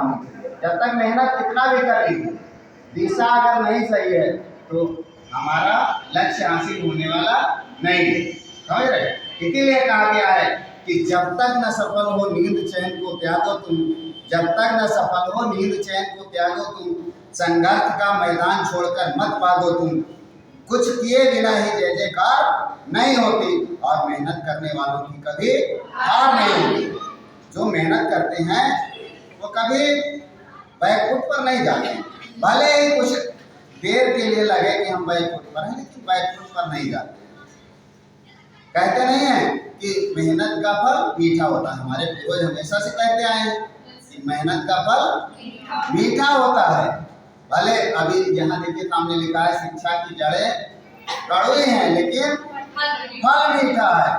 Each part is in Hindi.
होनी। जब तक मेहनत कितना भी कर लीजिए, दिशा अगर नहीं सही है तो हमारा लक्ष्य हासिल होने वाला नहीं है। समझ रहे? इसीलिए कहा गया है कि जब तक न सफल हो नींद चैन को त्यागो तुम, जब तक न सफल हो नींद चैन को त्यागो तुम, संघर्ष का मैदान छोड़कर मत भागो तुम, कुछ किए बिना ही जय जयकार नहीं होती, और मेहनत करने वालों की कभी हार नहीं होती। जो मेहनत करते हैं वो कभी बैकफुट पर नहीं जाते, भले ही कुछ देर के लिए लगे कि हम बैकफुट पर हैं, लेकिन बैकफुट पर नहीं जाते। कहते नहीं है कि मेहनत का फल मीठा होता है, हमारे पूर्वज हमेशा से कहते आए हैं कि मेहनत का फल मीठा होता है। भले अभी यहाँ देखिए सामने लिखा है शिक्षा की जड़ें कड़वी हैं लेकिन फल मीठा है।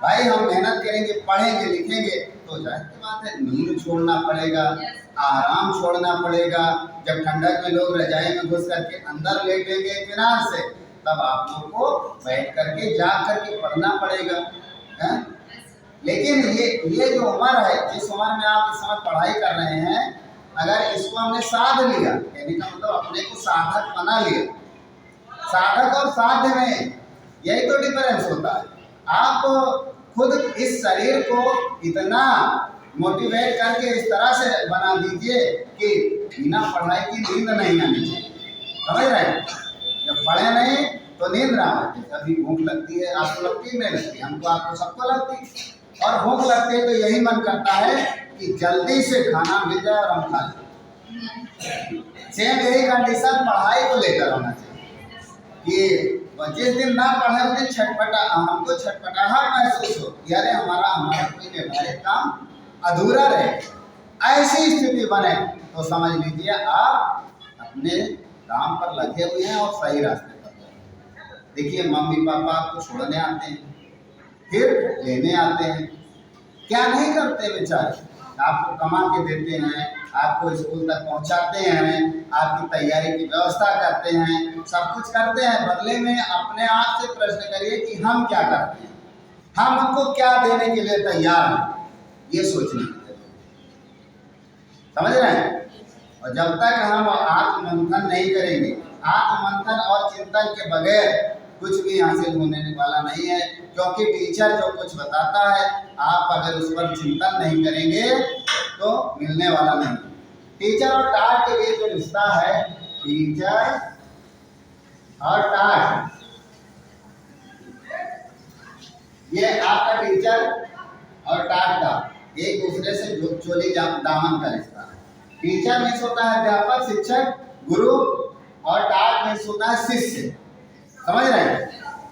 भाई हम मेहनत करेंगे, पढ़ेंगे, लिखेंगे तो जाहिर सी बात है नींद छोड़ना पड़ेगा, आराम छोड़ना पड़ेगा। जब ठंडक में लोग रजाई में घुस करके अंदर लेटेंगे इत्मीनान से, तब आप लोग को बैठ करके जाग करके पढ़ना पड़ेगा है? लेकिन ये जो उम्र है, जिस उम्र में आप इस समय पढ़ाई कर रहे हैं, अगर इसको हमने साध लिया, कहने का मतलब अपने को साधक बना लिया। साधक और साध्य में यही तो डिफरेंस होता है। आप खुद इस शरीर को इतना मोटिवेट करके इस तरह से बना दीजिए कि बिना पढ़ाई की नींद नहीं आनी चाहिए। समझ रहे हैं? जब पढ़े नहीं तो नींद ना आती। कभी भूख लगती है, आपको लगती नहीं लगती, हमको आपको सबको लगती, और भूख लगती है तो यही मन करता है कि जल्दी से खाना मिल जाए और हम खा लें। सेम यही कंडीशन पढ़ाई को लेकर होना चाहिए कि जिस दिन ना पढ़े उस दिन हमको छटपटाहट महसूस हो, यानी हमारा कोई निर्धारित काम अधूरा रहे, ऐसी स्थिति बने तो समझ लीजिए आप अपने काम पर लगे हुए हैं और सही रास्ते पर हैं। देखिए मम्मी पापा आपको छोड़ने आते हैं, फिर लेने आते हैं, क्या नहीं करते बेचारे, आपको कमा के देते हैं, आपको स्कूल तक पहुंचाते हैं, आपकी तैयारी की व्यवस्था करते हैं, सब कुछ करते हैं। बदले में अपने आप से प्रश्न करिए कि हम क्या करते हैं, हम उनको क्या देने के लिए तैयार हैं, ये सोचने की जरूरत है। समझ रहे हैं? और जब तक हम आत्ममंथन नहीं करेंगे, आत्ममंथन और चिंतन के बगैर कुछ भी हासिल होने वाला नहीं है। क्योंकि टीचर जो कुछ बताता है, आप अगर उस पर चिंतन नहीं करेंगे तो मिलने वाला नहीं। टीचर और टाट के बीच जो रिश्ता है, टीचर और टाट, ये आपका टीचर और टाट का एक दूसरे से चोली दामन का रिश्ता है। टीचर में होता है अध्यापक, शिक्षक, गुरु, और टाट में होता है शिष्य। समझ रहे हैं?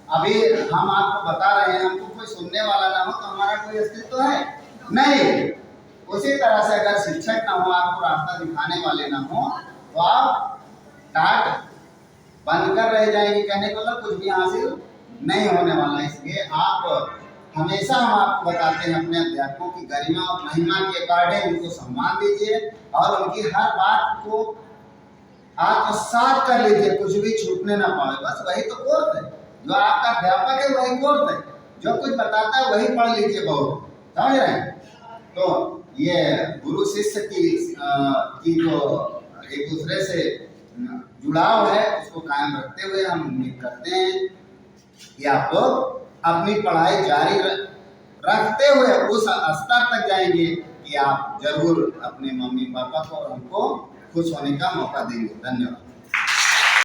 अभी हम आपको बता रहे हैं, हमको कोई सुनने वाला ना हो तो हमारा कोई अस्तित्व है नहीं। उसी तरह से अगर शिक्षक ना हो, आपको रास्ता दिखाने वाले ना हो, तो आप टाट बनकर रह जाएंगे। कहने का मतलब कुछ भी हासिल नहीं होने वाला। इसलिए आप हमेशा, हम आपको बताते हैं, अपने अध्यापकों की गरिमा और महिमा के अकॉर्डिंग उनको सम्मान दीजिए और उनकी हर बात को आत्मसात कर लीजिए, कुछ भी छूटने ना पाए। बस वही तो कोर्स है, जो आपका अध्यापक है वही कोर्स है, जो कुछ बताता है वही पढ़ लीजिए बहुत। समझ रहे हैं? तो ये गुरु शिष्य की जो एक दूसरे से जुड़ाव है, उसको कायम रखते हुए हम उम्मीद करते हैं कि आप लोग अपनी पढ़ाई जारी रखते हुए उस स्तर तक जाएंगे कि आप जरूर अपने मम्मी पापा को और हमको खुश होने का मौका देंगे। धन्यवाद।